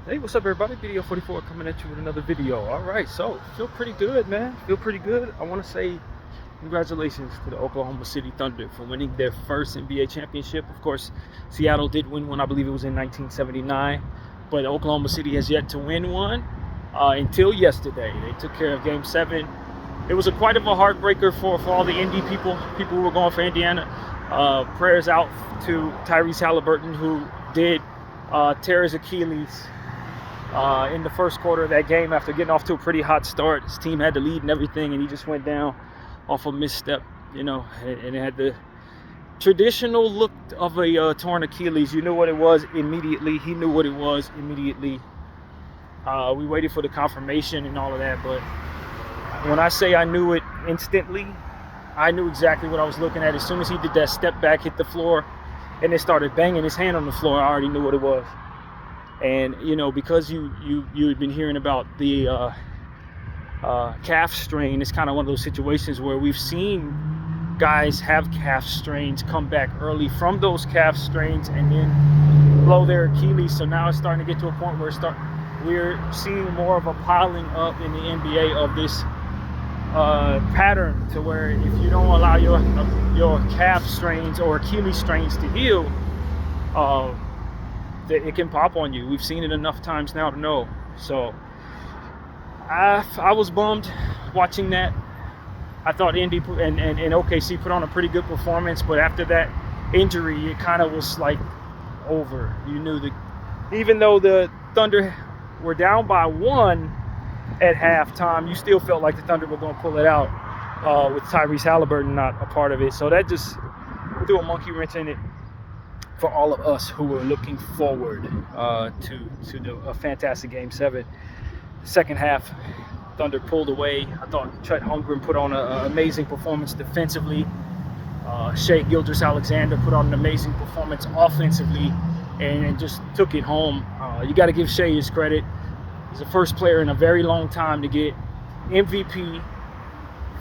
Hey, what's up, everybody? Video 44 coming at you with another video. All right, so feel pretty good, man. Feel pretty good. I want to say congratulations to the Oklahoma City Thunder for winning their first NBA championship. Of course, Seattle did win one. I believe it was in 1979, but Oklahoma City has yet to win one until yesterday. They took care of Game 7. It was quite of a heartbreaker for all the Indy people who were going for Indiana. Prayers out to Tyrese Halliburton, who did tear his Achilles in the first quarter of that game after getting off to a pretty hot start. His team had the lead and everything, and he just went down off a misstep, and it had the traditional look of a torn Achilles. You knew what it was immediately. He knew what it was immediately. We waited for the confirmation and all of that, but when I say I knew it instantly, I knew exactly what I was looking at. As soon as he did that step back, hit the floor, and then started banging his hand on the floor, I already knew what it was. And because you had been hearing about the calf strain, it's kind of one of those situations where we've seen guys have calf strains come back early from those calf strains and then blow their Achilles. So now it's starting to get to a point where we're seeing more of a piling up in the NBA of this pattern, to where if you don't allow your calf strains or Achilles strains to heal, that it can pop on you. We've seen it enough times now to know. So I was bummed watching that. I thought Indy and OKC put on a pretty good performance, but after that injury, it kind of was like over. You knew that even though the Thunder were down by 1 at halftime, you still felt like the Thunder were going to pull it out with Tyrese Halliburton not a part of it. So that just threw a monkey wrench in it for all of us who were looking forward to a fantastic Game 7. Second half, Thunder pulled away. I thought Chet Holmgren put on an amazing performance defensively. Shai Gilgeous-Alexander put on an amazing performance offensively and just took it home. You got to give Shai his credit. He's the first player in a very long time to get MVP,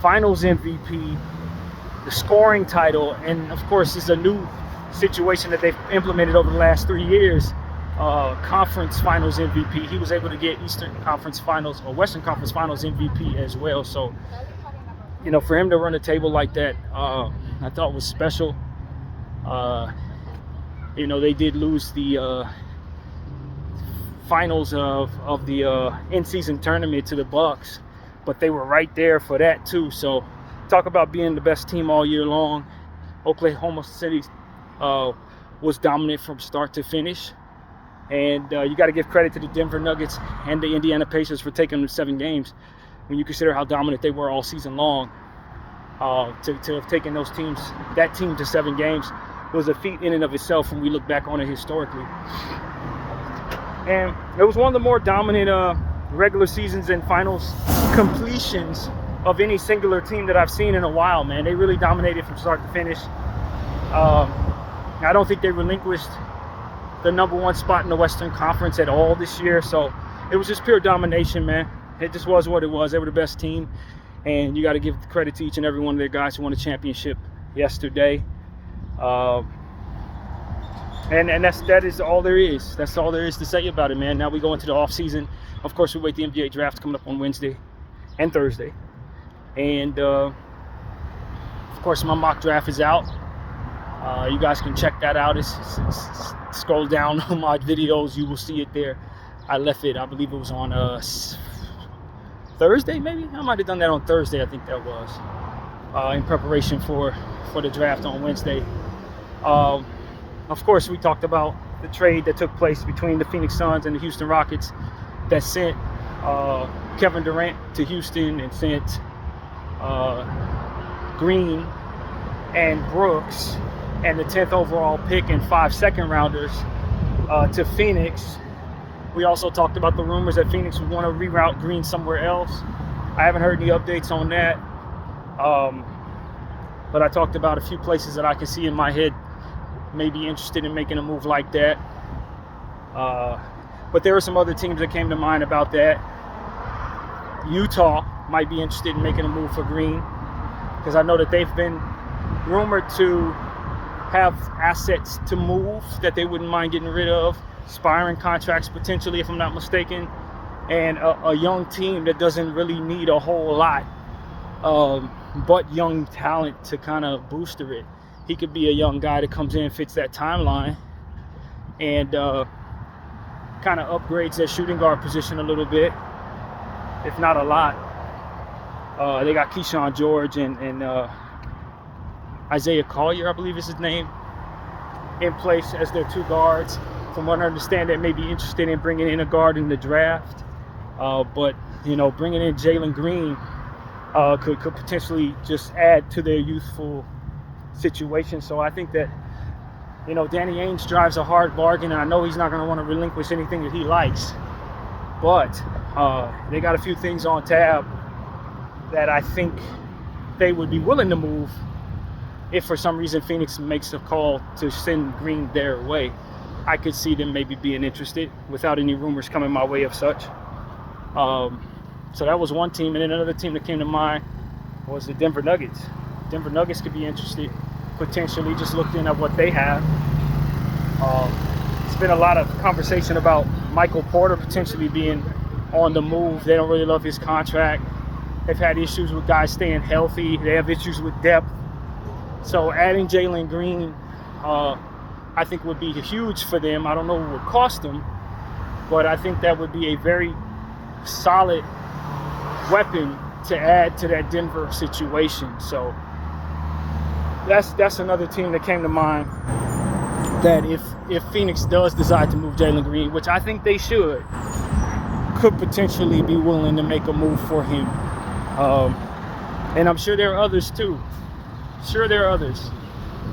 Finals MVP, the scoring title, and of course, this is a new situation that they've implemented over the last 3 years. Conference Finals MVP. He was able to get Eastern Conference Finals or Western Conference Finals MVP as well. So, for him to run a table like that, I thought was special. They did lose the finals of the in-season tournament to the Bucks, but they were right there for that too. So, talk about being the best team all year long. Oklahoma City was dominant from start to finish, and you got to give credit to the Denver Nuggets and the Indiana Pacers for taking them to 7 games. When you consider how dominant they were all season long, to have taken that team to 7 games was a feat in and of itself when we look back on it historically. And it was one of the more dominant regular seasons and finals completions of any singular team that I've seen in a while, man. They really dominated from start to finish. I don't think they relinquished the number 1 spot in the Western Conference at all this year. So it was just pure domination, man. It just was what it was. They were the best team. And you got to give credit to each and every one of their guys who won the championship yesterday. And that is all there is. That's all there is to say about it, man. Now we go into the off season. Of course, we wait the NBA draft coming up on Wednesday and Thursday. And, of course, my mock draft is out. You guys can check that out. Scroll down on my videos. You will see it there. I left it, I believe it was on Thursday, maybe? I might have done that on Thursday, I think that was, in preparation for the draft on Wednesday. Of course, we talked about the trade that took place between the Phoenix Suns and the Houston Rockets that sent Kevin Durant to Houston and sent Green and Brooks and the 10th overall pick and 5 second-rounders to Phoenix. We also talked about the rumors that Phoenix would want to reroute Green somewhere else. I haven't heard any updates on that. But I talked about a few places that I can see in my head may be interested in making a move like that. But there were some other teams that came to mind about that. Utah might be interested in making a move for Green, because I know that they've been rumored to have assets to move that they wouldn't mind getting rid of. expiring contracts potentially, if I'm not mistaken, and a young team that doesn't really need a whole lot, but young talent to kind of booster it. He could be a young guy that comes in, fits that timeline, and kind of upgrades their shooting guard position a little bit, if not a lot. They got Keyshawn George and Isaiah Collier, I believe is his name, in place as their 2 guards. From what I understand, they may be interested in bringing in a guard in the draft. But, you know, bringing in Jalen Green could potentially just add to their youthful situation. So I think that, you know, Danny Ainge drives a hard bargain, and I know he's not going to want to relinquish anything that he likes. But they got a few things on tab that I think they would be willing to move if for some reason Phoenix makes a call to send Green their way. I could see them maybe being interested without any rumors coming my way of such. So that was one team. And then another team that came to mind was the Denver Nuggets. Denver Nuggets could be interested, potentially, just looking at what they have. It's been a lot of conversation about Michael Porter potentially being on the move. They don't really love his contract. They've had issues with guys staying healthy. They have issues with depth. So adding Jalen Green, I think would be huge for them. I don't know what it would cost them, but I think that would be a very solid weapon to add to that Denver situation. So that's another team that came to mind, that if Phoenix does decide to move Jalen Green, which I think they should, could potentially be willing to make a move for him. And I'm sure there are others too. Sure, there are others.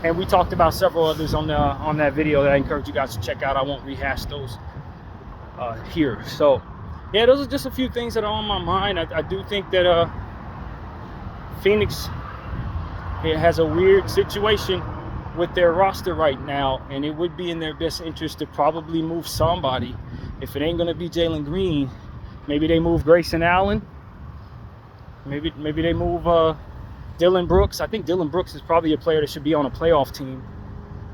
And we talked about several others on that video that I encourage you guys to check out. I won't rehash those here. So yeah, those are just a few things that are on my mind. I do think that Phoenix has a weird situation with their roster right now, and it would be in their best interest to probably move somebody. If it ain't going to be Jalen Green, maybe they move Grayson Allen. Maybe they move Dillon Brooks. I think Dillon Brooks is probably a player that should be on a playoff team.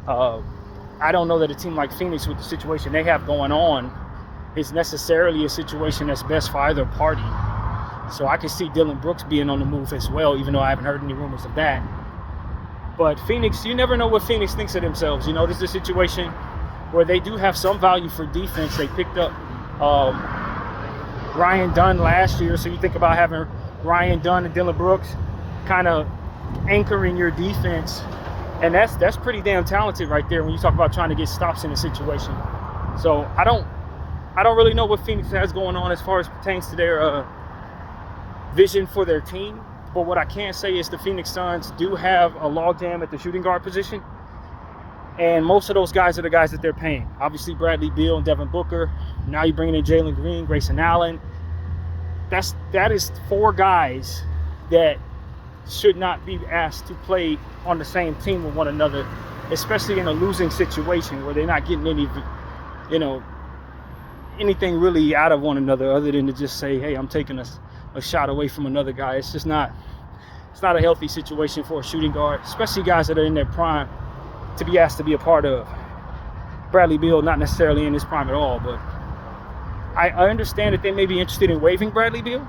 I don't know that a team like Phoenix, with the situation they have going on, is necessarily a situation that's best for either party. So I can see Dillon Brooks being on the move as well, even though I haven't heard any rumors of that. But Phoenix, you never know what Phoenix thinks of themselves. You know, this is a situation where they do have some value for defense. They picked up Ryan Dunn last year, so you think about having Ryan Dunn and Dillon Brooks kind of anchoring your defense, and that's pretty damn talented right there when you talk about trying to get stops in a situation. So I don't really know what Phoenix has going on as far as pertains to their vision for their team. But what I can say is the Phoenix Suns do have a logjam at the shooting guard position, and most of those guys are the guys that they're paying. Obviously Bradley Beal and Devin Booker. Now you're bringing in Jalen Green, Grayson Allen. That is 4 guys that should not be asked to play on the same team with one another, especially in a losing situation where they're not getting any, anything really out of one another other than to just say, hey, I'm taking a shot away from another guy. It's just not a healthy situation for a shooting guard, especially guys that are in their prime, to be asked to be a part of. Bradley Beal not necessarily in his prime at all, but I understand that they may be interested in waiving Bradley Beal.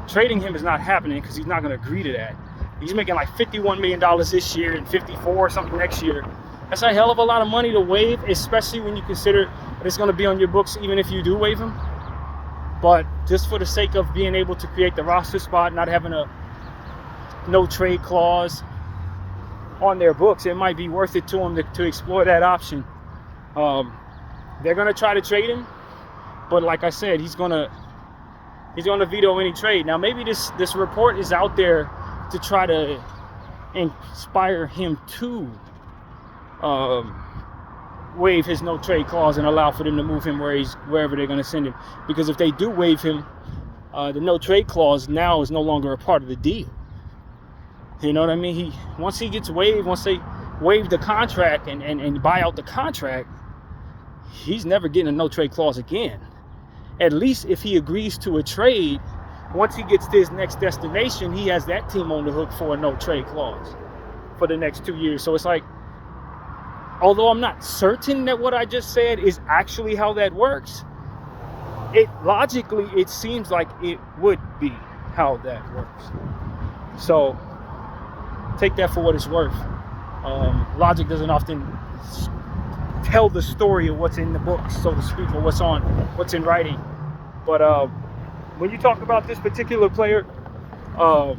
Trading him is not happening because he's not going to agree to that. He's making like $51 million this year and $54 or something next year. That's a hell of a lot of money to waive, especially when you consider that it's going to be on your books even if you do waive him. But just for the sake of being able to create the roster spot, not having a no trade clause on their books, it might be worth it to them to explore that option. They're going to try to trade him, but like I said, he's going to veto any trade. Now maybe this report is out there to try to inspire him to waive his no trade clause and allow for them to move him wherever they're going to send him. Because if they do waive him, the no trade clause now is no longer a part of the deal. You know what I mean? Once he gets waived, once they waive the contract and buy out the contract, he's never getting a no trade clause again. At least if he agrees to a trade, once he gets to his next destination, he has that team on the hook for a no trade clause for the next 2 years. So it's like, although I'm not certain that what I just said is actually how that works, logically it seems like it would be how that works. So take that for what it's worth. Logic doesn't often tell the story of what's in the books, so to speak, or what's in writing. But when you talk about this particular player, I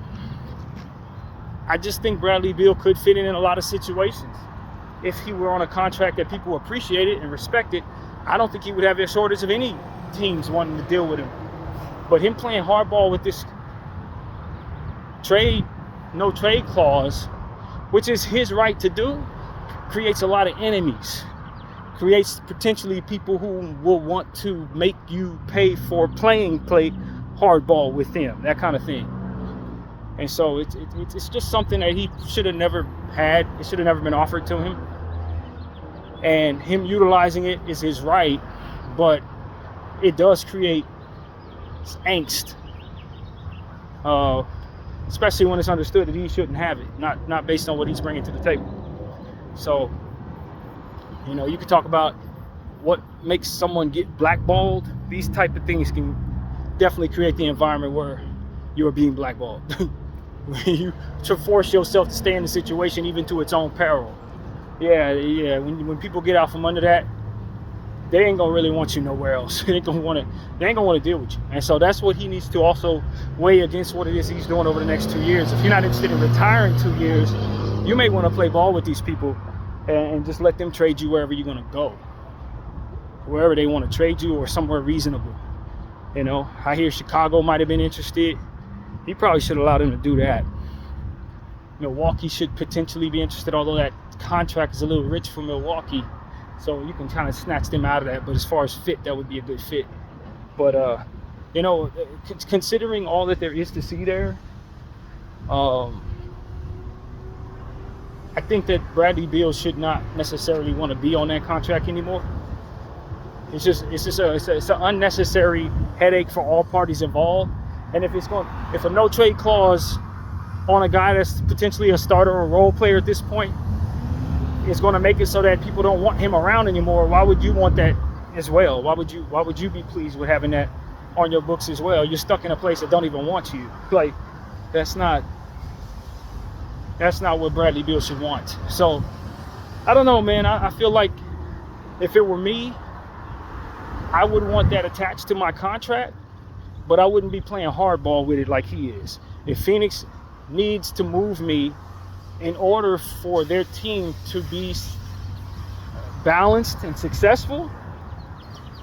just think Bradley Beal could fit in a lot of situations. If he were on a contract that people appreciated and respected, I don't think he would have a shortage of any teams wanting to deal with him. But him playing hardball with this no trade clause, which is his right to do, creates a lot of enemies. Creates potentially people who will want to make you pay for play hardball with them, that kind of thing. And so it's just something that he should have never had. It should have never been offered to him. And him utilizing it is his right, but it does create angst, especially when it's understood that he shouldn't have it, not based on what he's bringing to the table. So, you know, you could talk about what makes someone get blackballed. These type of things can definitely create the environment where you are being blackballed. You to force yourself to stay in the situation even to its own peril. Yeah. When people get out from under that, they ain't gonna really want you nowhere else. They ain't gonna want to deal with you. And so that's what he needs to also weigh against what it is he's doing over the next 2 years. If you're not interested in retiring 2 years, you may want to play ball with these people and just let them trade you wherever you're gonna go, wherever they want to trade you, or somewhere reasonable. You know, I hear Chicago might have been interested. He probably should allow them to do that. Milwaukee should potentially be interested, although that contract is a little rich for Milwaukee, so you can kind of snatch them out of that. But as far as fit, that would be a good fit. But you know, considering all that there is to see there, I think that Bradley Beal should not necessarily want to be on that contract anymore. It's an unnecessary headache for all parties involved. And if a no trade clause on a guy that's potentially a starter or role player at this point is going to make it so that people don't want him around anymore, why would you want that as well? Why would you be pleased with having that on your books as well? You're stuck in a place that don't even want you. Like, that's not what Bradley Beal should want. So I don't know, man. I feel like if it were me, I would want that attached to my contract, but I wouldn't be playing hardball with it like he is. If Phoenix needs to move me in order for their team to be balanced and successful,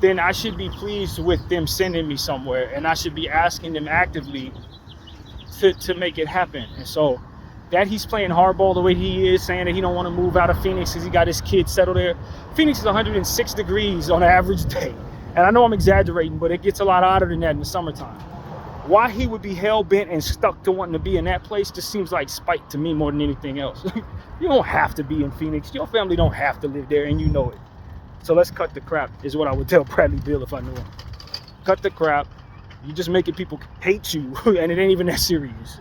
then I should be pleased with them sending me somewhere, and I should be asking them actively to make it happen. And so that he's playing hardball the way he is, saying that he don't want to move out of Phoenix because he got his kids settled there. Phoenix is 106 degrees on an average day. And I know I'm exaggerating, but it gets a lot hotter than that in the summertime. Why he would be hell-bent and stuck to wanting to be in that place just seems like spite to me more than anything else. You don't have to be in Phoenix. Your family don't have to live there, and you know it. So let's cut the crap, is what I would tell Bradley Beal if I knew him. Cut the crap. You're just making people hate you, and it ain't even that serious.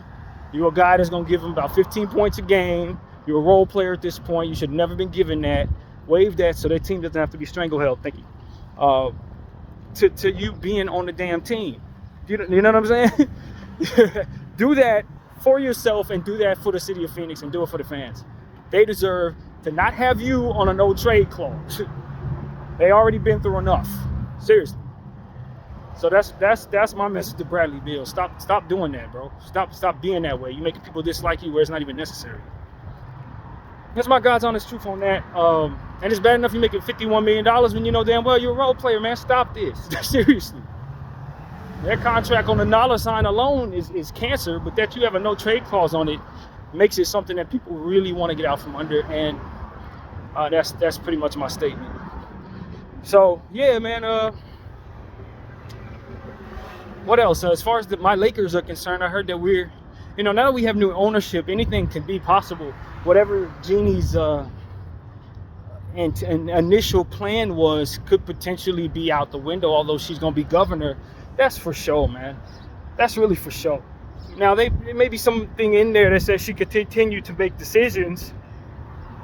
You're a guy that's going to give them about 15 points a game. You're a role player at this point. You should have never been given that. Waive that so their team doesn't have to be strangle-held. Thank you. To you being on the damn team. You know what I'm saying? Do that for yourself and do that for the city of Phoenix and do it for the fans. They deserve to not have you on a no trade clause. They already been through enough. Seriously. So that's my message to Bradley Beal. Stop doing that, bro. Stop being that way. You're making people dislike you where it's not even necessary. That's my God's honest truth on that. And it's bad enough you're making $51 million when you know damn well you're a role player, man. Stop this. Seriously. That contract on the dollar sign alone is cancer, but that you have a no trade clause on it makes it something that people really want to get out from under. And that's pretty much my statement. So, yeah, man. What else? As far as my Lakers are concerned, I heard that now that we have new ownership, anything can be possible. Whatever Jeannie's initial plan was could potentially be out the window, although she's going to be governor. That's for sure, man. That's really for sure. Now, there may be something in there that says she could continue to make decisions,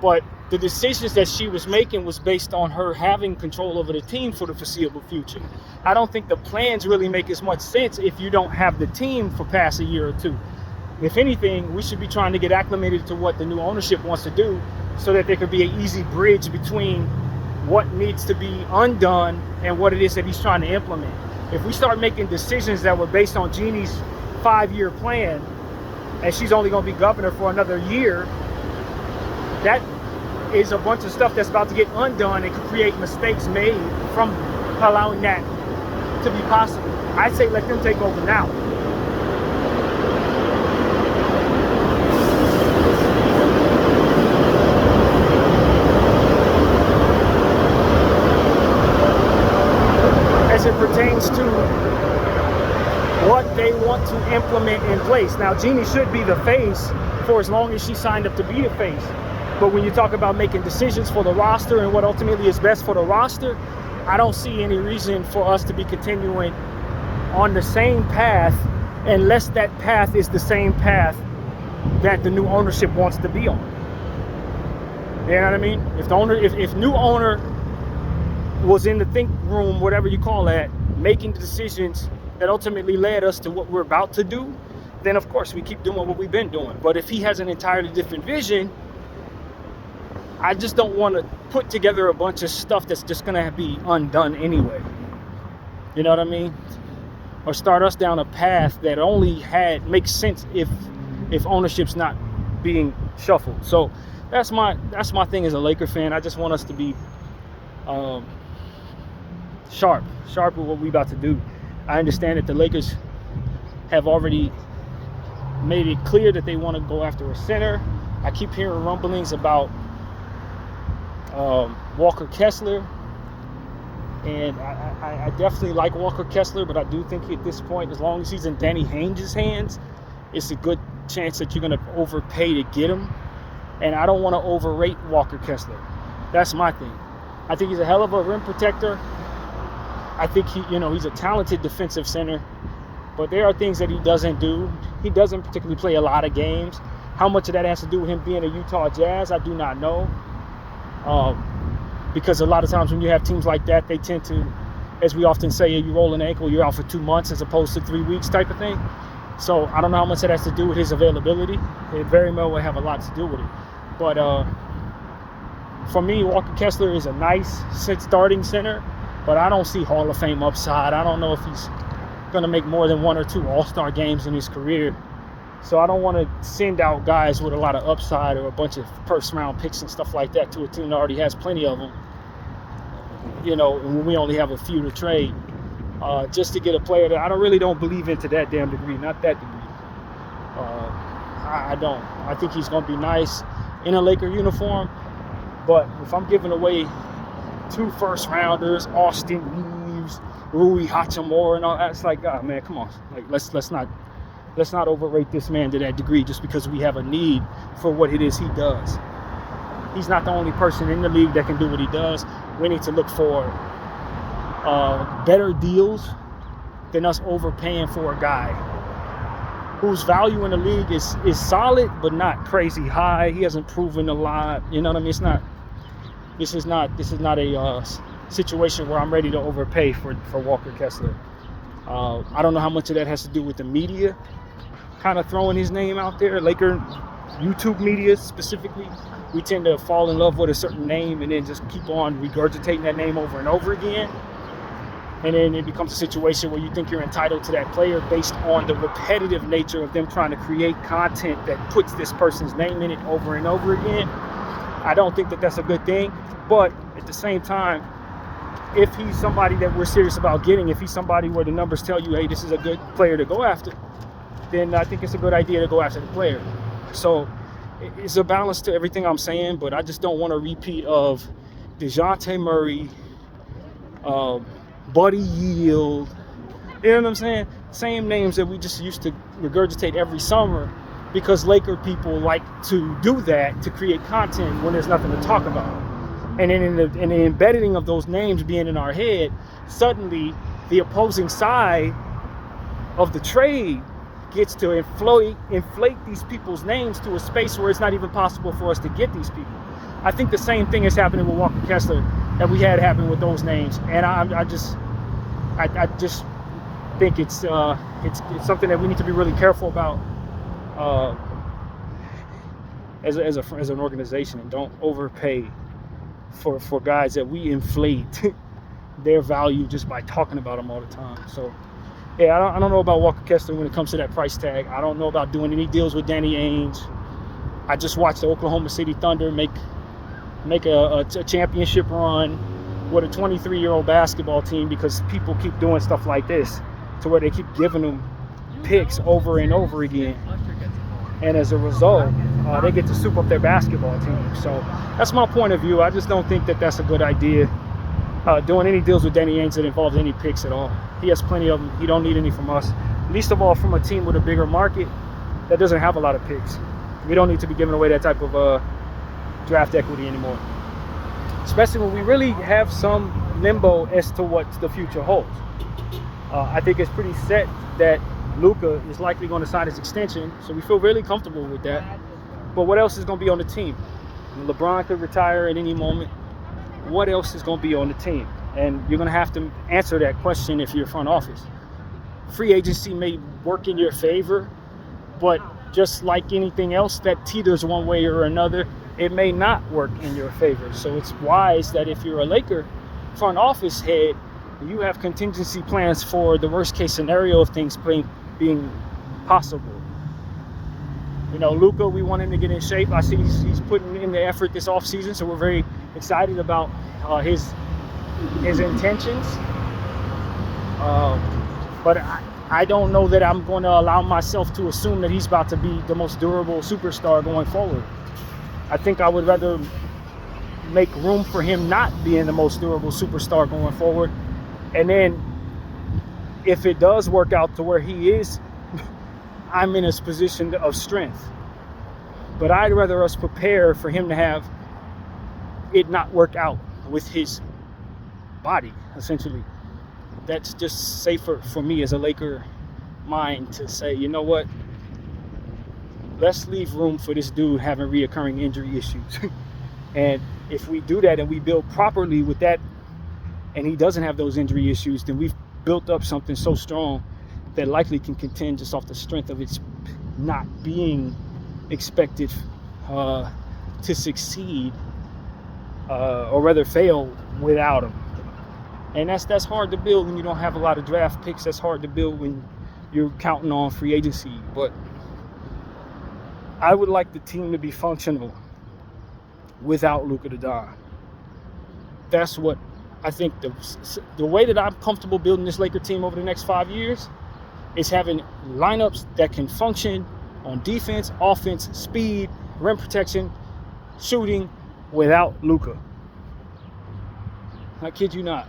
but the decisions that she was making was based on her having control over the team for the foreseeable future. I don't think the plans really make as much sense if you don't have the team for past a year or two. If anything, we should be trying to get acclimated to what the new ownership wants to do so that there could be an easy bridge between what needs to be undone and what it is that he's trying to implement. If we start making decisions that were based on Jeannie's 5-year plan and she's only going to be governor for another year, that is a bunch of stuff that's about to get undone and could create mistakes made from allowing that to be possible. I'd say let them take over now. As it pertains to what they want to implement in place. Now, Jeannie should be the face for as long as she signed up to be the face. But when you talk about making decisions for the roster and what ultimately is best for the roster, I don't see any reason for us to be continuing on the same path unless that path is the same path that the new ownership wants to be on. You know what I mean? If the owner, if new owner was in the think room, whatever you call that, making the decisions that ultimately led us to what we're about to do, then of course we keep doing what we've been doing. But if he has an entirely different vision, I just don't want to put together a bunch of stuff that's just going to be undone anyway. You know what I mean? Or start us down a path that only makes sense if ownership's not being shuffled. So that's my thing as a Laker fan. I just want us to be sharp with what we about to do. I understand that the Lakers have already made it clear that they want to go after a center. I keep hearing rumblings about Walker Kessler, and I definitely like Walker Kessler, but I do think at this point, as long as he's in Danny Ainge's hands, it's a good chance that you're going to overpay to get him, and I don't want to overrate Walker Kessler. That's my thing. I think he's a hell of a rim protector. I think he's a talented defensive center, but there are things that he doesn't do. He doesn't particularly play a lot of games. How much of that has to do with him being a Utah Jazz, I do not know. Because a lot of times when you have teams like that, they tend to, as we often say, you roll an ankle, you're out for 2 months as opposed to 3 weeks type of thing. So I don't know how much that has to do with his availability. It very well would have a lot to do with it. But for me, Walker Kessler is a nice starting center, but I don't see Hall of Fame upside. I don't know if he's going to make more than 1 or 2 All-Star games in his career. So I don't want to send out guys with a lot of upside or a bunch of first-round picks and stuff like that to a team that already has plenty of them. When we only have a few to trade, just to get a player that I don't believe in to that damn degree, not that degree. I don't. I think he's going to be nice in a Laker uniform, but if I'm giving away 2 first-rounders, Austin Reeves, Rui Hachimura, and all that, it's like, God, man, come on. Like, let's not overrate this man to that degree just because we have a need for what it is he does. He's not the only person in the league that can do what he does. We need to look for better deals than us overpaying for a guy whose value in the league is solid but not crazy high. He hasn't proven a lot. You know what I mean? This is not a situation where I'm ready to overpay for Walker Kessler. I don't know how much of that has to do with the media kind of throwing his name out there. Laker YouTube media specifically, we tend to fall in love with a certain name and then just keep on regurgitating that name over and over again. And then it becomes a situation where you think you're entitled to that player based on the repetitive nature of them trying to create content that puts this person's name in it over and over again. I don't think that that's a good thing, but at the same time, if he's somebody that we're serious about getting, if he's somebody where the numbers tell you, hey, this is a good player to go after, then I think it's a good idea to go after the player. So it's a balance to everything I'm saying, but I just don't want a repeat of DeJounte Murray, Buddy Hield, you know what I'm saying? Same names that we just used to regurgitate every summer because Laker people like to do that to create content when there's nothing to talk about. And then in the embedding of those names being in our head, suddenly the opposing side of the trade gets to inflate these people's names to a space where it's not even possible for us to get these people. I think the same thing is happening with Walker Kessler that we had happen with those names, and I just think it's something that we need to be really careful about as an organization, and don't overpay for guys that we inflate their value just by talking about them all the time. So yeah, I don't know about Walker Kessler when it comes to that price tag. I don't know about doing any deals with Danny Ainge. I just watched the Oklahoma City Thunder make a championship run with a 23-year-old basketball team because people keep doing stuff like this, to where they keep giving them picks over and over again. And as a result, they get to soup up their basketball team. So that's my point of view. I just don't think that that's a good idea. Doing any deals with Danny Ainge that involves any picks at all. He has plenty of them. He don't need any from us. Least of all from a team with a bigger market that doesn't have a lot of picks. We don't need to be giving away that type of draft equity anymore. Especially when we really have some limbo as to what the future holds. I think it's pretty set that Luka is likely going to sign his extension, so we feel really comfortable with that. But what else is going to be on the team? LeBron could retire at any moment. What else is going to be on the team? And you're going to have to answer that question if you're front office. Free agency may work in your favor, but just like anything else that teeters one way or another, it may not work in your favor. So it's wise that if you're a Laker front office head, you have contingency plans for the worst case scenario of things being possible. You know, Luka, we want him to get in shape. I see he's putting in the effort this offseason, so we're very excited about his intentions. But I don't know that I'm going to allow myself to assume that he's about to be the most durable superstar going forward. I think I would rather make room for him not being the most durable superstar going forward. And then if it does work out to where he is, I'm in a position of strength. But I'd rather us prepare for him to have it not work out with his body, essentially. That's just safer for me as a Laker mind to say, you know what? Let's leave room for this dude having reoccurring injury issues. And if we do that and we build properly with that, and he doesn't have those injury issues, then we've built up something so strong that likely can contend just off the strength of its not being expected to succeed, or rather fail without him. And that's hard to build when you don't have a lot of draft picks. That's hard to build when you're counting on free agency. But I would like the team to be functional without Luka Doncic. That's what I think the way that I'm comfortable building this Laker team over the next 5 years is having lineups that can function on defense, offense, speed, rim protection, shooting without Luka. I kid you not.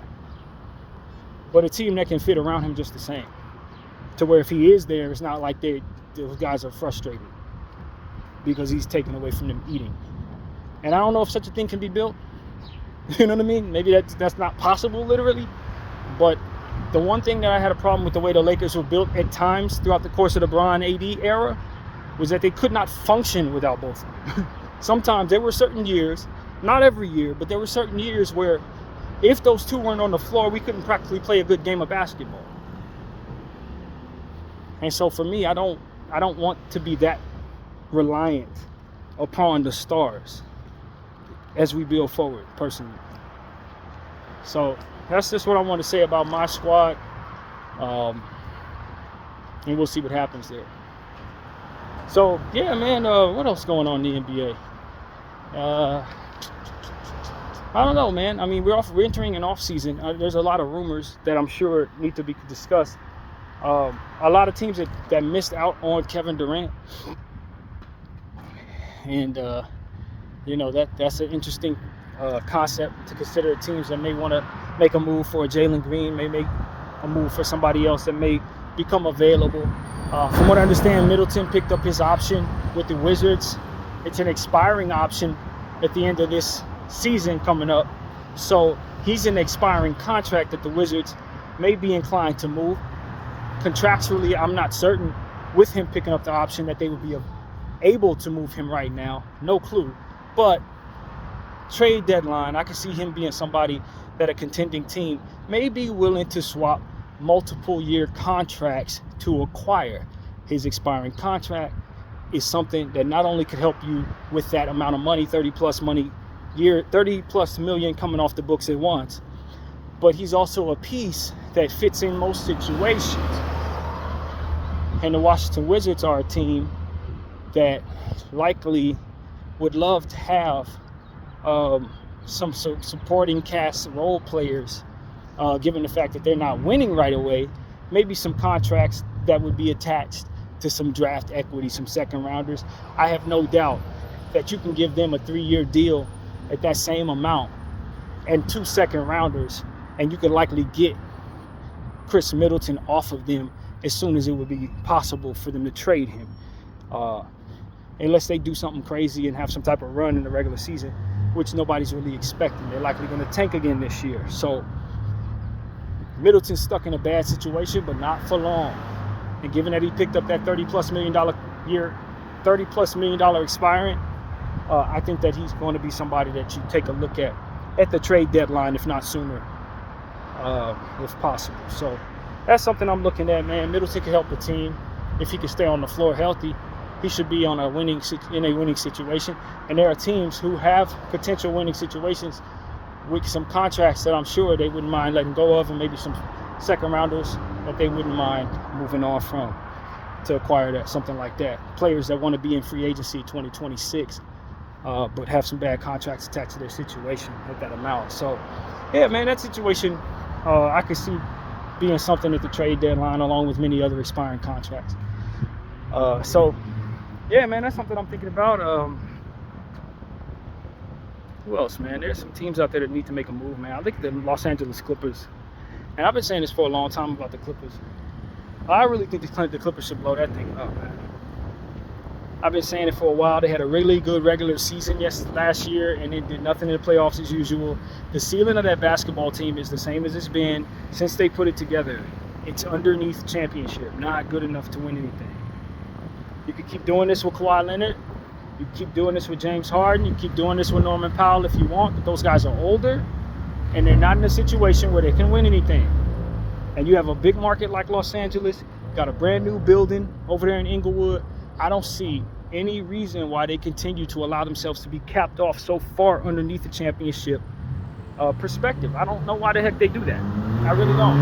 But a team that can fit around him just the same. To where if he is there, it's not like those guys are frustrated because he's taken away from them eating. And I don't know if such a thing can be built. You know what I mean? Maybe that's not possible literally. But the one thing that I had a problem with the way the Lakers were built at times throughout the course of the Bron AD era was that they could not function without both of them. Sometimes there were certain years, not every year, but there were certain years where if those two weren't on the floor, we couldn't practically play a good game of basketball. And so for me, I don't want to be that reliant upon the stars as we build forward, personally. So that's just what I want to say about my squad. And we'll see what happens there. So, yeah, man, what else going on in the NBA? I don't know, man. I mean, we're entering an off season. There's a lot of rumors that I'm sure need to be discussed. A lot of teams that missed out on Kevin Durant. And, that's an interesting concept to consider. Teams that may want to make a move for Jalen Green, may make a move for somebody else that may become available. From what I understand, Middleton picked up his option with the Wizards. It's an expiring option at the end of this season coming up. So he's an expiring contract that the Wizards may be inclined to move. Contractually, I'm not certain with him picking up the option that they would be able to move him right now. No clue. But trade deadline, I can see him being somebody that a contending team may be willing to swap multiple year contracts to acquire. His expiring contract is something that not only could help you with that amount of money, 30 plus million coming off the books at once, but he's also a piece that fits in most situations. And the Washington Wizards are a team that likely would love to have some supporting cast role players, given the fact that they're not winning right away. Maybe some contracts that would be attached to some draft equity, some second rounders. I have no doubt that you can give them a 3-year deal at that same amount and 2 second rounders, and you could likely get Chris Middleton off of them as soon as it would be possible for them to trade him. Unless they do something crazy and have some type of run in the regular season, which nobody's really expecting. They're likely going to tank again this year. So Middleton's stuck in a bad situation, but not for long. And given that he picked up that $30+ million expiring, I think that he's going to be somebody that you take a look at the trade deadline, if not sooner, if possible. So that's something I'm looking at, man. Middleton can help the team. If he can stay on the floor healthy, he should be in a winning situation. And there are teams who have potential winning situations with some contracts that I'm sure they wouldn't mind letting go of, and maybe some second rounders that they wouldn't mind moving on from to acquire something like that. Players that want to be in free agency 2026, but have some bad contracts attached to their situation at that amount. So, yeah, man, that situation I could see being something at the trade deadline, along with many other expiring contracts. So, yeah, man, that's something I'm thinking about. Who else, man? There's some teams out there that need to make a move, man. I think the Los Angeles Clippers, and I've been saying this for a long time about the Clippers. I really think the Clippers should blow that thing up, man. I've been saying it for a while. They had a really good regular season last year, and it did nothing in the playoffs as usual. The ceiling of that basketball team is the same as it's been since they put it together. It's underneath championship, not good enough to win anything. You can keep doing this with Kawhi Leonard. You keep doing this with James Harden. You keep doing this with Norman Powell if you want. But those guys are older, and they're not in a situation where they can win anything. And you have a big market like Los Angeles, got a brand new building over there in Inglewood. I don't see any reason why they continue to allow themselves to be capped off so far underneath the championship perspective. I don't know why the heck they do that. I really don't.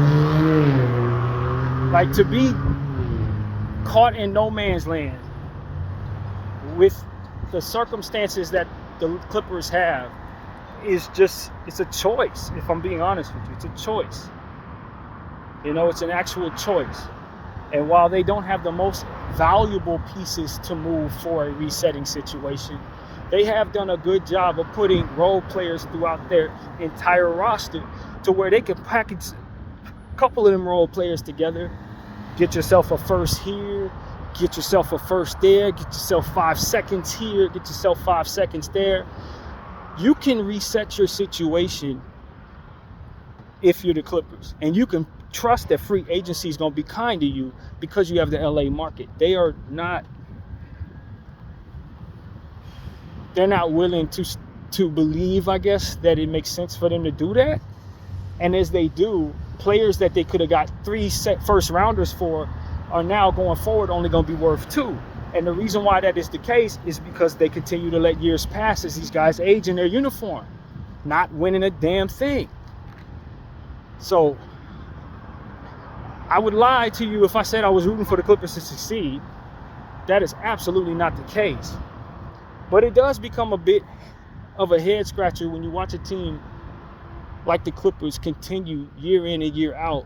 Like, to be caught in no man's land with the circumstances that the Clippers have is just, it's a choice. If I'm being honest with you, it's a choice. You know, it's an actual choice. And while they don't have the most valuable pieces to move for a resetting situation, they have done a good job of putting role players throughout their entire roster to where they can package a couple of them role players together, get yourself a first here, get yourself a first there, get yourself 5 seconds here, get yourself 5 seconds there. You can reset your situation if you're the Clippers, and you can trust that free agency is going to be kind to you because you have the LA market. They're not willing to believe, I guess, that it makes sense for them to do that. And as they do, players that they could have got 3 first rounders for are now going forward only going to be worth 2. And the reason why that is the case is because they continue to let years pass as these guys age in their uniform, not winning a damn thing. So I would lie to you if I said I was rooting for the Clippers to succeed. That is absolutely not the case. But it does become a bit of a head scratcher when you watch a team like the Clippers continue year in and year out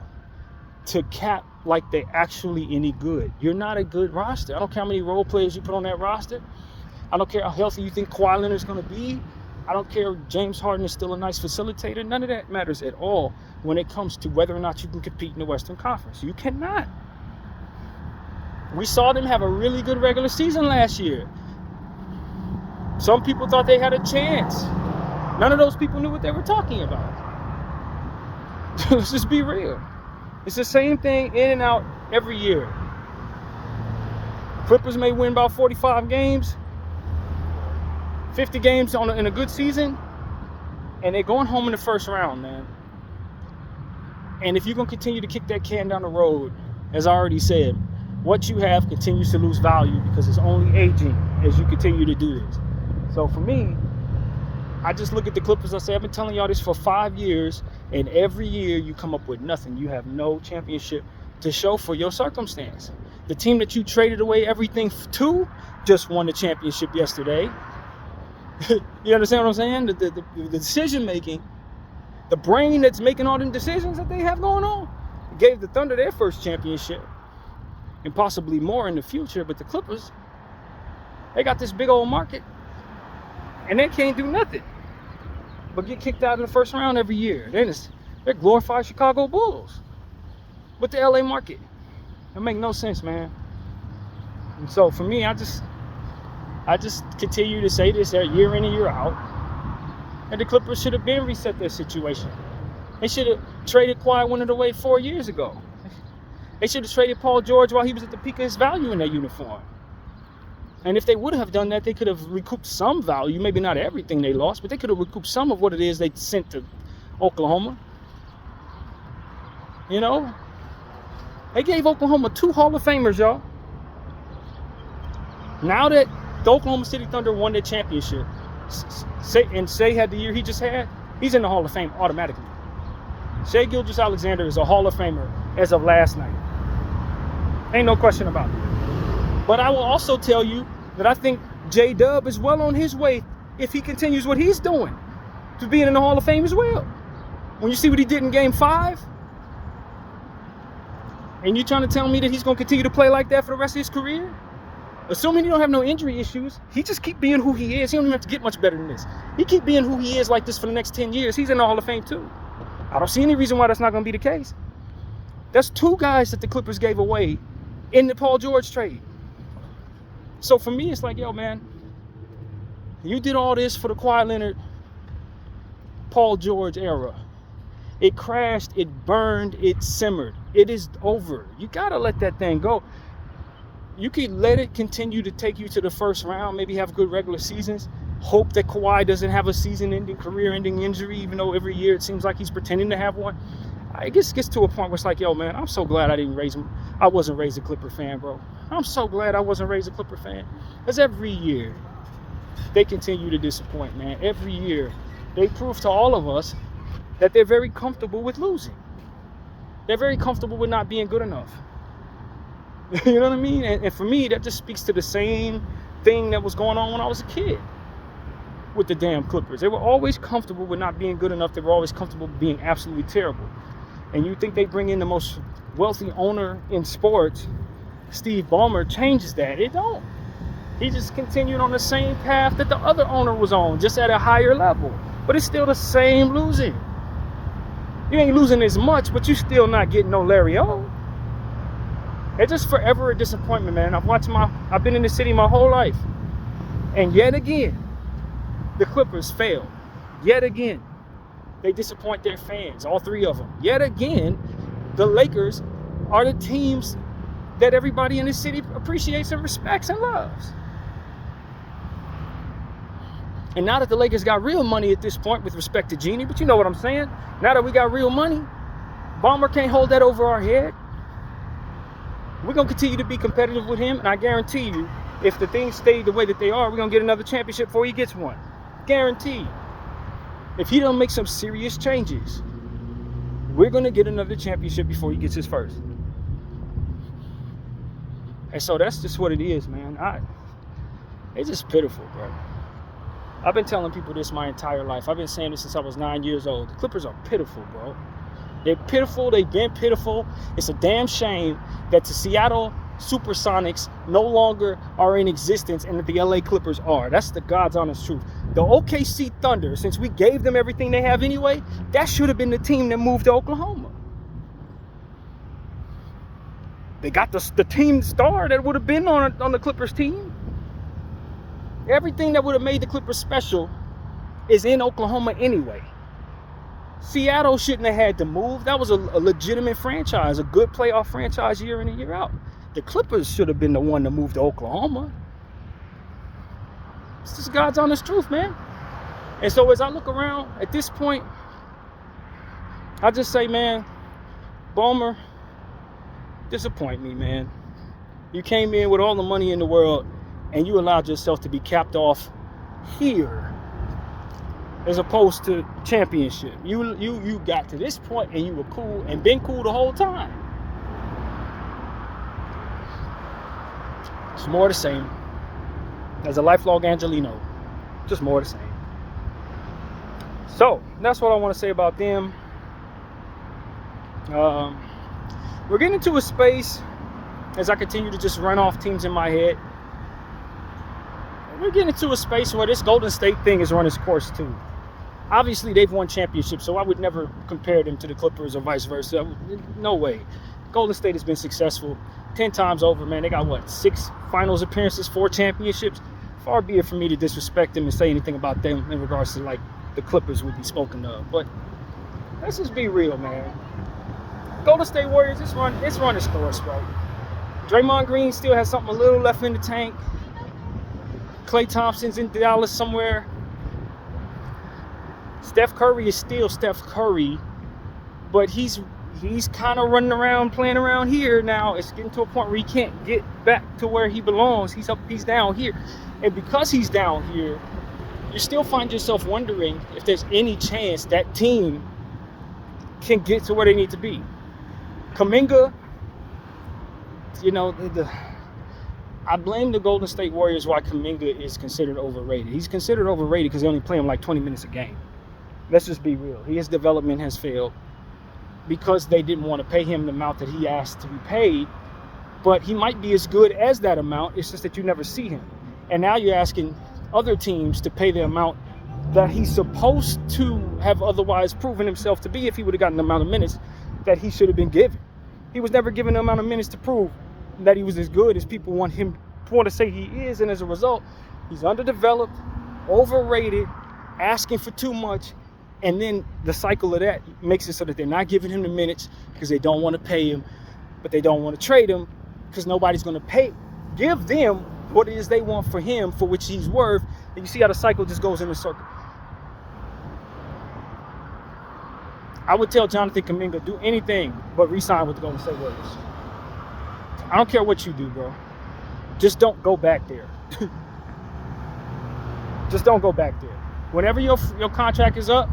to cap like they're actually any good. You're not a good roster. I don't care how many role players you put on that roster. I don't care how healthy you think Kawhi Leonard's going to be. I don't care if James Harden is still a nice facilitator. None of that matters at all when it comes to whether or not you can compete in the Western Conference. You cannot. We saw them have a really good regular season last year. Some people thought they had a chance. None of those people knew what they were talking about. Let's just be real. It's the same thing in and out every year. Clippers may win about 45 games, 50 games in a good season, And they're going home in the first round, man. And if you're going to continue to kick that can down the road, as I already said, what you have continues to lose value because it's only aging as you continue to do this. So for me, I just look at the Clippers. I say, I've been telling y'all this for 5 years, and every year you come up with nothing. You have no championship to show for your circumstance. The team that you traded away everything to just won the championship yesterday. You understand what I'm saying? The decision making, the brain that's making all the decisions that they have going on, gave the Thunder their first championship and possibly more in the future. But the Clippers, they got this big old market and they can't do nothing but get kicked out in the first round every year. They're glorified Chicago Bulls with the LA market. It make no sense, man. And so for me, I just continue to say this year in and year out. And the Clippers should have been reset their situation. They should have traded Kawhi Leonard away 4 years ago. They should have traded Paul George while he was at the peak of his value in that uniform. And if they would have done that, they could have recouped some value. Maybe not everything they lost, but they could have recouped some of what it is they sent to Oklahoma. You know? They gave Oklahoma 2 Hall of Famers, y'all. Now that the Oklahoma City Thunder won their championship, Shai had the year he just had, he's in the Hall of Fame automatically. Shai Gilgeous-Alexander is a Hall of Famer as of last night. Ain't no question about it. But I will also tell you that I think J-Dub is well on his way, if he continues what he's doing, to being in the Hall of Fame as well. When you see what he did in Game 5, and you trying to tell me that he's going to continue to play like that for the rest of his career? Assuming he don't have no injury issues, he just keep being who he is. He don't even have to get much better than this. He keep being who he is like this for the next 10 years. He's in the Hall of Fame too. I don't see any reason why that's not going to be the case. That's 2 guys that the Clippers gave away in the Paul George trade. So for me, it's like, yo, man, you did all this for the Kawhi Leonard, Paul George era. It crashed, it burned, it simmered. It is over. You got to let that thing go. You can let it continue to take you to the first round, maybe have good regular seasons. Hope that Kawhi doesn't have a season-ending, career-ending injury, even though every year it seems like he's pretending to have one. It gets to a point where it's like, yo, man, I'm so glad I wasn't raised a Clipper fan, bro. I'm so glad I wasn't raised a Clipper fan. Because every year, they continue to disappoint, man. Every year, they prove to all of us that they're very comfortable with losing. They're very comfortable with not being good enough. You know what I mean? And for me, that just speaks to the same thing that was going on when I was a kid with the damn Clippers. They were always comfortable with not being good enough. They were always comfortable being absolutely terrible. And you think they bring in the most wealthy owner in sports, Steve Ballmer, changes that. It don't. He just continued on the same path that the other owner was on, just at a higher level. But it's still the same losing. You ain't losing as much, but you still not getting no Larry O. It's just forever a disappointment, man. I've been in the city my whole life. And yet again, the Clippers fail. Yet again, they disappoint their fans, all 3 of them. Yet again, the Lakers are the teams that everybody in this city appreciates and respects and loves. And now that the Lakers got real money at this point with respect to Genie, but you know what I'm saying? Now that we got real money, Ballmer can't hold that over our head. We're going to continue to be competitive with him, and I guarantee you, if the things stay the way that they are, we're going to get another championship before he gets one. Guaranteed. If he don't make some serious changes, we're going to get another championship before he gets his first. And so that's just what it is, man. It's just pitiful, bro. I've been telling people this my entire life. I've been saying this since I was 9 years old. The Clippers are pitiful, bro. They're pitiful. They've been pitiful. It's a damn shame that the Seattle Supersonics no longer are in existence and that the LA Clippers are. That's the God's honest truth. The OKC Thunder, since we gave them everything they have anyway, that should have been the team that moved to Oklahoma. They got the team star that would have been on the Clippers team. Everything that would have made the Clippers special is in Oklahoma anyway. Seattle shouldn't have had to move. That was a legitimate franchise, a good playoff franchise year in and year out. The Clippers should have been the one to move to Oklahoma. It's just God's honest truth, man. And so as I look around at this point, I just say, man, Ballmer, disappoint me, man. You came in with all the money in the world and you allowed yourself to be capped off here as opposed to championship. You got to this point and you were cool and been cool the whole time. It's more the same. As a lifelong Angelino, just more the same. So that's what I want to say about them. We're getting into a space, as I continue to just run off teams in my head, we're getting into a space where this Golden State thing has run its course too. Obviously, they've won championships, so I would never compare them to the Clippers or vice versa. No way. Golden State has been successful 10 times over, man. They got, what, 6 finals appearances, 4 championships? Far be it for me to disrespect them and say anything about them in regards to, like, the Clippers would be spoken of. But let's just be real, man. Golden State Warriors, it's run its course, bro. Draymond Green still has something a little left in the tank. Klay Thompson's in Dallas somewhere. Steph Curry is still Steph Curry, but he's kind of running around, playing around here now. It's getting to a point where he can't get back to where he belongs. He's down here. And because he's down here, you still find yourself wondering if there's any chance that team can get to where they need to be. Kuminga, you know, I blame the Golden State Warriors why Kuminga is considered overrated. He's considered overrated because they only play him like 20 minutes a game. Let's just be real. His development has failed because they didn't want to pay him the amount that he asked to be paid. But he might be as good as that amount. It's just that you never see him. And now you're asking other teams to pay the amount that he's supposed to have otherwise proven himself to be if he would have gotten the amount of minutes that he should have been given. He was never given the amount of minutes to prove that he was as good as people want to say he is. And as a result, he's underdeveloped, overrated, asking for too much. And then the cycle of that makes it so that they're not giving him the minutes because they don't want to pay him, but they don't want to trade him because nobody's going to give them what it is they want for him, for which he's worth. And you see how the cycle just goes in a circle. I would tell Jonathan Kuminga, do anything but re-sign with the Golden State Warriors. I don't care what you do, bro. Just don't go back there. Just don't go back there. Whenever your contract is up,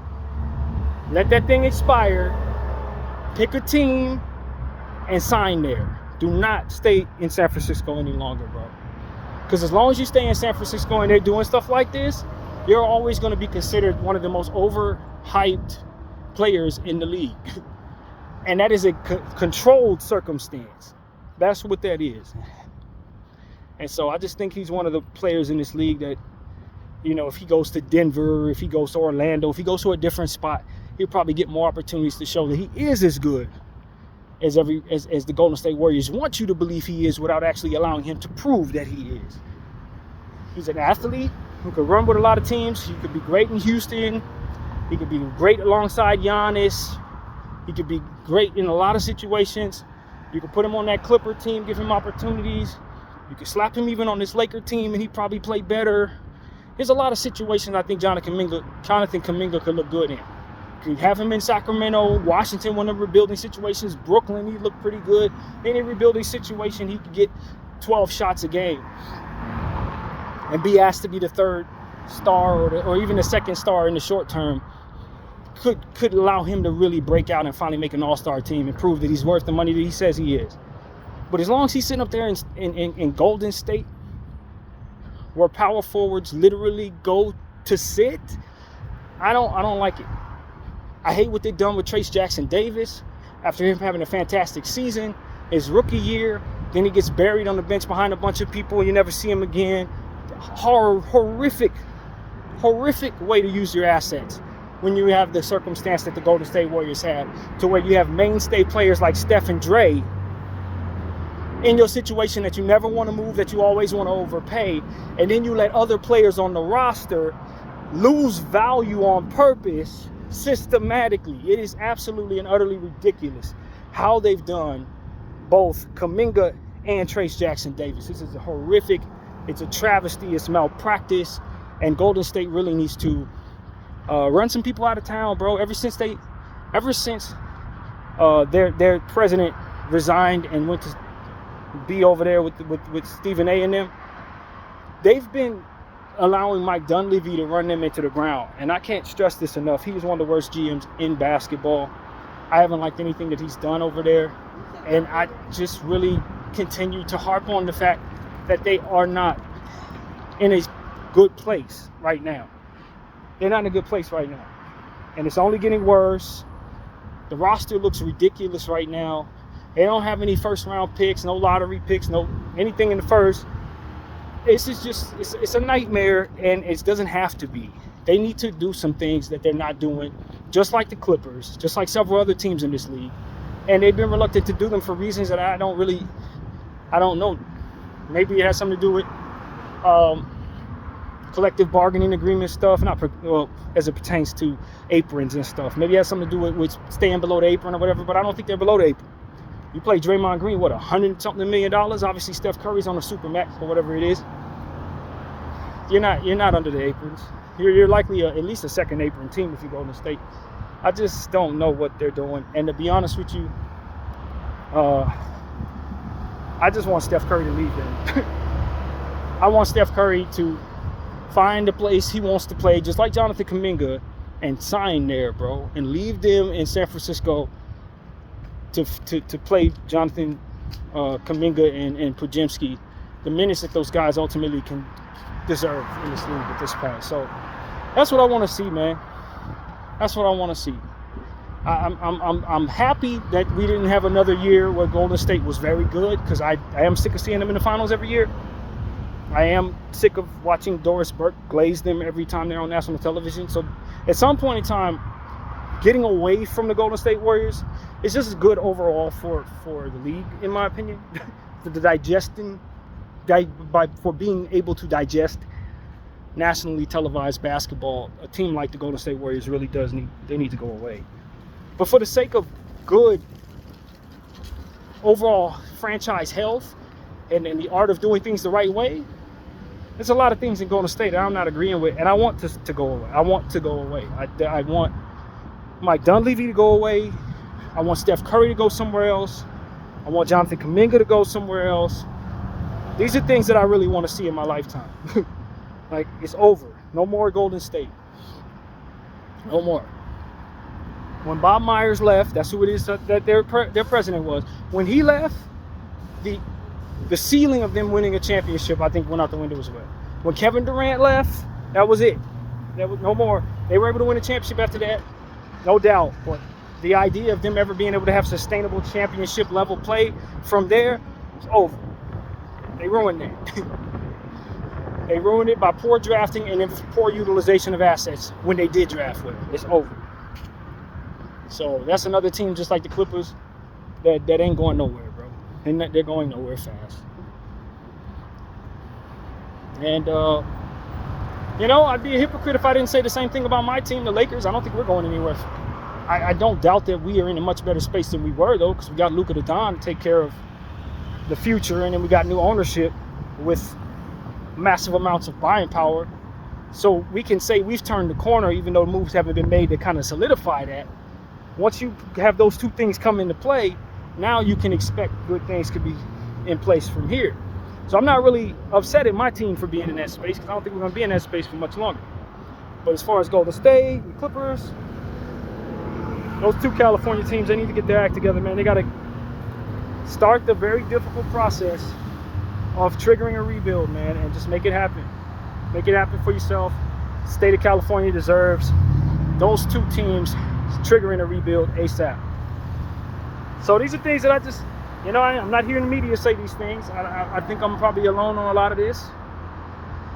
let that thing expire. Pick a team and sign there. Do not stay in San Francisco any longer, bro. Because as long as you stay in San Francisco and they're doing stuff like this, you're always going to be considered one of the most overhyped players in the league. And that is a controlled circumstance. That's what that is. And so I just think he's one of the players in this league that, you know, if he goes to Denver, if he goes to Orlando, if he goes to a different spot, he'll probably get more opportunities to show that he is as good as the Golden State Warriors want you to believe he is without actually allowing him to prove that he is. He's an athlete who could run with a lot of teams. He could be great in Houston. He could be great alongside Giannis. He could be great in a lot of situations. You could put him on that Clipper team, give him opportunities. You could slap him even on this Laker team and he'd probably play better. There's a lot of situations I think Jonathan Kuminga could look good in. You could have him in Sacramento, Washington, one of the rebuilding situations. Brooklyn, he looked pretty good. Any rebuilding situation, he could get 12 shots a game and be asked to be the third star or even the second star in the short term. Could allow him to really break out and finally make an all-star team and prove that he's worth the money that he says he is. But as long as he's sitting up there in Golden State, where power forwards literally go to sit, I don't like it. I hate what they've done with Trayce Jackson-Davis after him having a fantastic season, his rookie year. Then he gets buried on the bench behind a bunch of people. You never see him again. Horrific way to use your assets when you have the circumstance that the Golden State Warriors have, to where you have mainstay players like Steph and Dre in your situation that you never want to move, that you always want to overpay, and then you let other players on the roster lose value on purpose systematically. It is absolutely and utterly ridiculous how they've done both Kuminga and Trayce Jackson-Davis. This is a horrific, it's a travesty, it's malpractice, and Golden State really needs to run some people out of town, bro. Ever since their president resigned and went to be over there with Stephen A. and them, they've been allowing Mike Dunleavy to run them into the ground. And I can't stress this enough. He was one of the worst GMs in basketball. I haven't liked anything that he's done over there. And I just really continue to harp on the fact that they are not in a good place right now. They're not in a good place right now. And it's only getting worse. The roster looks ridiculous right now. They don't have any first round picks, no lottery picks, no anything in the first. This is just, it's a nightmare, and it doesn't have to be. They need to do some things that they're not doing, just like the Clippers, just like several other teams in this league. And they've been reluctant to do them for reasons that I don't know. Maybe it has something to do with collective bargaining agreement stuff, as it pertains to aprons and stuff. Maybe it has something to do with staying below the apron or whatever, but I don't think they're below the apron. You play Draymond Green, what, $100-something million? Obviously, Steph Curry's on a super max or whatever it is. You're not under the aprons. You're likely at least a second apron team if you go to state. I just don't know what they're doing. And to be honest with you, I just want Steph Curry to leave them. I want Steph Curry to find a place he wants to play, just like Jonathan Kuminga, and sign there, bro, and leave them in San Francisco to play Jonathan Kuminga and Podziemski the minutes that those guys ultimately can deserve in this league at this point. So that's what I want to see, man. That's what I want to see. I'm happy that we didn't have another year where Golden State was very good, because I am sick of seeing them in the finals every year. I am sick of watching Doris Burke glaze them every time they're on national television. So at some point in time, getting away from the Golden State Warriors is just as good overall for the league, in my opinion. For being able to digest nationally televised basketball, a team like the Golden State Warriors really need to go away. But for the sake of good overall franchise health and the art of doing things the right way, there's a lot of things in Golden State that I'm not agreeing with, and I want to go away. I want to go away. I want Mike Dunleavy to go away. I want Steph Curry to go somewhere else. I want Jonathan Kuminga to go somewhere else. These are things that I really want to see in my lifetime. Like, it's over. No more Golden State. No more. When Bob Myers left, that's who it is that their president was. When he left, the ceiling of them winning a championship, I think, went out the window as well. When Kevin Durant left, that was it. There was no more. They were able to win a championship after that, no doubt. But the idea of them ever being able to have sustainable championship level play from there was over. They ruined that. They ruined it by poor drafting and then poor utilization of assets when they did draft well. It's over. So that's another team just like the Clippers that ain't going nowhere, bro. And they're going nowhere fast. And, I'd be a hypocrite if I didn't say the same thing about my team, the Lakers. I don't think we're going anywhere. I don't doubt that we are in a much better space than we were, though, because we got Luka Doncic to take care of the future, and then we got new ownership with massive amounts of buying power. So we can say we've turned the corner, even though moves haven't been made to kind of solidify that. Once you have those two things come into play, now you can expect good things could be in place from here. So I'm not really upset at my team for being in that space, because I don't think we're going to be in that space for much longer. But as far as Golden State, the Clippers, those two California teams, they need to get their act together, man. They got to start the very difficult process of triggering a rebuild, man, and just make it happen. Make it happen for yourself. The state of California deserves those two teams triggering a rebuild ASAP. So these are things that I just, I'm not hearing the media say these things. I think I'm probably alone on a lot of this.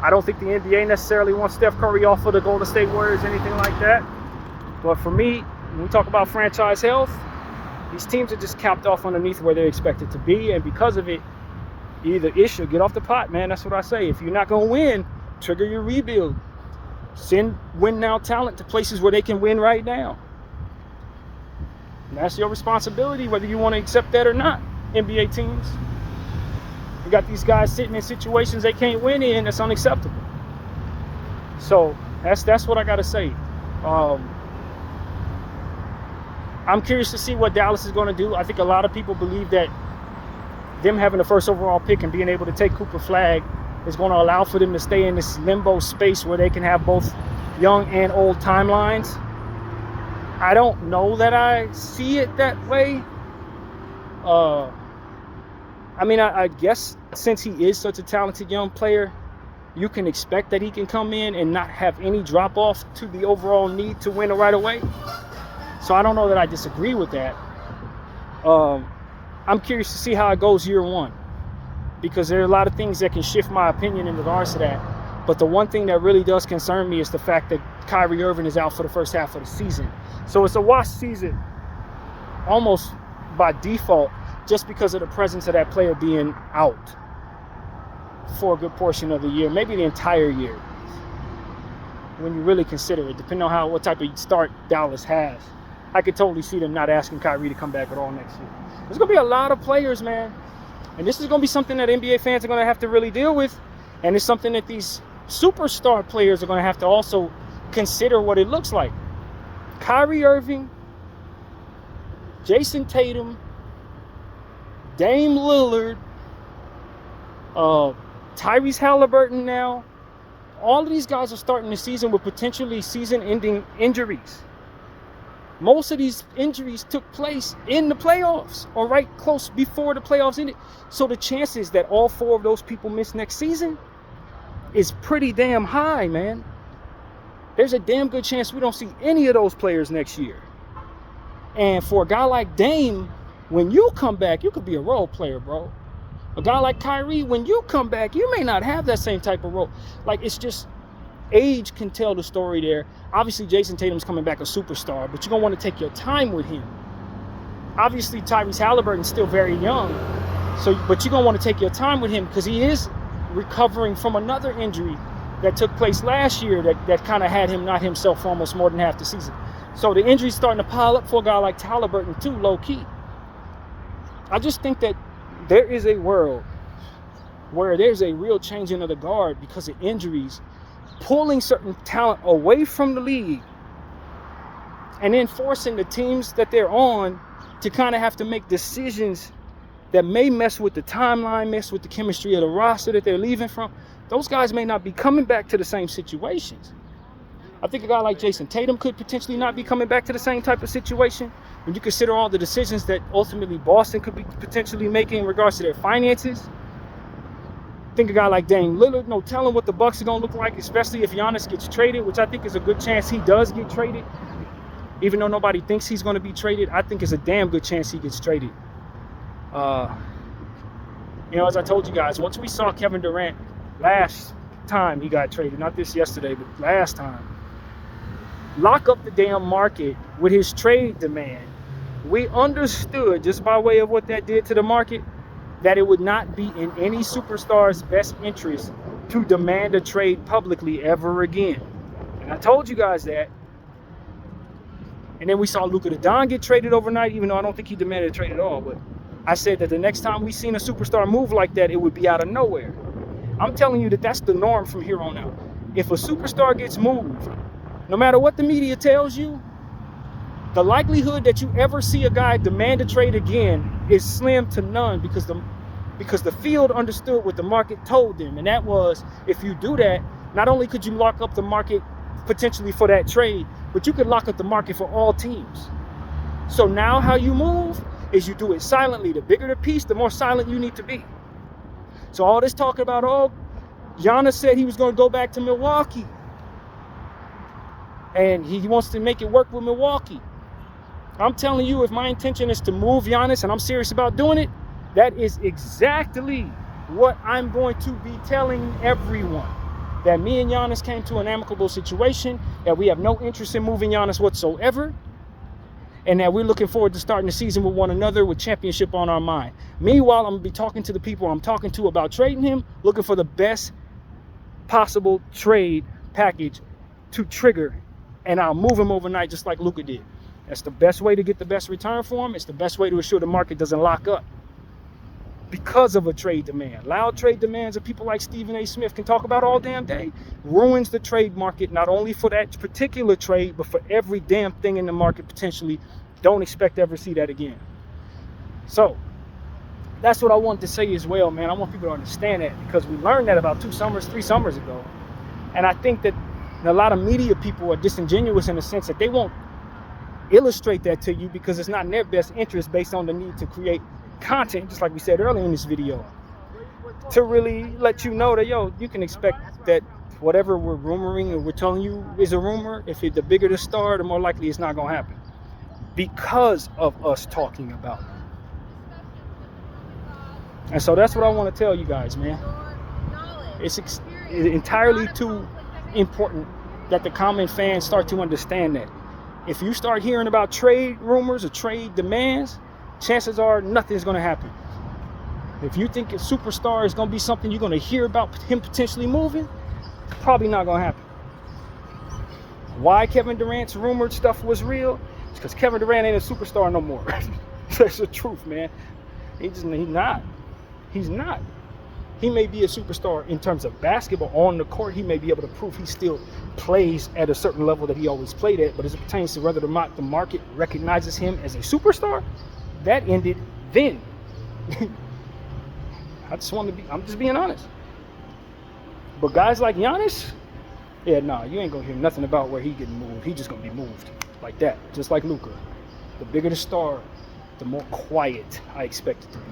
I don't think the NBA necessarily wants Steph Curry off of the Golden State Warriors, anything like that. But for me, when we talk about franchise health, these teams are just capped off underneath where they're expected to be, and because of it, either ish or get off the pot, man. That's what I say. If you're not going to win, trigger your rebuild. Send win now talent to places where they can win right now. And that's your responsibility, whether you want to accept that or not, NBA teams. You got these guys sitting in situations they can't win in. That's unacceptable. So that's what I got to say. I'm curious to see what Dallas is going to do. I think a lot of people believe that them having the first overall pick and being able to take Cooper Flagg is going to allow for them to stay in this limbo space where they can have both young and old timelines. I don't know that I see it that way. I mean, I guess since he is such a talented young player, you can expect that he can come in and not have any drop off to the overall need to win right away. So I don't know that I disagree with that. I'm curious to see how it goes year one, because there are a lot of things that can shift my opinion in regards to that. But the one thing that really does concern me is the fact that Kyrie Irving is out for the first half of the season. So it's a wash season almost by default, just because of the presence of that player being out for a good portion of the year, maybe the entire year, when you really consider it, depending on what type of start Dallas has. I could totally see them not asking Kyrie to come back at all next year. There's going to be a lot of players, man. And this is going to be something that NBA fans are going to have to really deal with. And it's something that these superstar players are going to have to also consider what it looks like. Kyrie Irving, Jason Tatum, Dame Lillard, Tyrese Halliburton now. All of these guys are starting the season with potentially season-ending injuries. Most of these injuries took place in the playoffs or right close before the playoffs ended. So the chances that all four of those people miss next season is pretty damn high, man. There's a damn good chance we don't see any of those players next year. And for a guy like Dame, when you come back, you could be a role player, bro. A guy like Kyrie, when you come back, you may not have that same type of role. Like, it's just, age can tell the story there. Obviously, Jason Tatum's coming back a superstar, but you're going to want to take your time with him. Obviously, Tyrese Halliburton's still very young, but you're going to want to take your time with him because he is recovering from another injury that took place last year that kind of had him not himself for almost more than half the season. So the injury's starting to pile up for a guy like Halliburton too, low-key. I just think that there is a world where there's a real changing of the guard because of injuries, pulling certain talent away from the league and then forcing the teams that they're on to kind of have to make decisions that may mess with the timeline, mess with the chemistry of the roster that they're leaving from. Those guys may not be coming back to the same situations. I think a guy like Jason Tatum could potentially not be coming back to the same type of situation when you consider all the decisions that ultimately Boston could be potentially making in regards to their finances. I think a guy like Dame Lillard, no telling what the Bucks are going to look like, especially if Giannis gets traded, which I think is a good chance he does get traded. Even though nobody thinks he's going to be traded, I think it's a damn good chance he gets traded. As I told you guys, once we saw Kevin Durant last time he got traded, not this yesterday, but last time, lock up the damn market with his trade demand, we understood, just by way of what that did to the market, that it would not be in any superstar's best interest to demand a trade publicly ever again. And I told you guys that. And then we saw Luka Doncic get traded overnight, even though I don't think he demanded a trade at all. But I said that the next time we seen a superstar move like that, it would be out of nowhere. I'm telling you that that's the norm from here on out. If a superstar gets moved, no matter what the media tells you, the likelihood that you ever see a guy demand a trade again is slim to none because the field understood what the market told them. And that was, if you do that, not only could you lock up the market potentially for that trade, but you could lock up the market for all teams. So now how you move is you do it silently. The bigger the piece, the more silent you need to be. So all this talking about, Giannis said he was going to go back to Milwaukee. And he wants to make it work with Milwaukee. I'm telling you, if my intention is to move Giannis and I'm serious about doing it, that is exactly what I'm going to be telling everyone. That me and Giannis came to an amicable situation, that we have no interest in moving Giannis whatsoever, and that we're looking forward to starting the season with one another with championship on our mind. Meanwhile, I'm going to be talking to the people I'm talking to about trading him, looking for the best possible trade package to trigger, and I'll move him overnight just like Luka did. That's the best way to get the best return for him. It's the best way to ensure the market doesn't lock up. because of a trade demand. Loud trade demands that people like Stephen A. Smith can talk about all damn day ruins the trade market, not only for that particular trade, but for every damn thing in the market potentially. Don't expect to ever see that again. So that's what I wanted to say as well, man. I want people to understand that, because we learned that about 3 summers ago. And I think that a lot of media people are disingenuous in the sense that they won't illustrate that to you because it's not in their best interest, based on the need to create content, just like we said earlier in this video, to really let you know that, yo, you can expect that whatever we're rumoring or we're telling you is a rumor. If the bigger the star, the more likely it's not going to happen, because of us talking about it. And so that's what I want to tell you guys, man. It's entirely too important that the common fans start to understand that. If you start hearing about trade rumors or trade demands, chances are nothing's going to happen. If you think a superstar is going to be something you're going to hear about him potentially moving, probably not going to happen. Why Kevin Durant's rumored stuff was real? It's because Kevin Durant ain't a superstar no more. That's the truth, man. He's not. He's not. He may be a superstar in terms of basketball on the court. He may be able to prove he still plays at a certain level that he always played at. But as it pertains to whether or not the market recognizes him as a superstar, that ended then. I'm just being honest. But guys like Giannis, yeah, nah, you ain't gonna hear nothing about where he getting moved. He just gonna be moved like that, just like Luka. The bigger the star, the more quiet I expect it to be.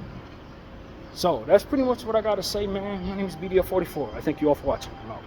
So that's pretty much what I gotta say, man. My name is BDF44. I thank you all for watching. I'm out.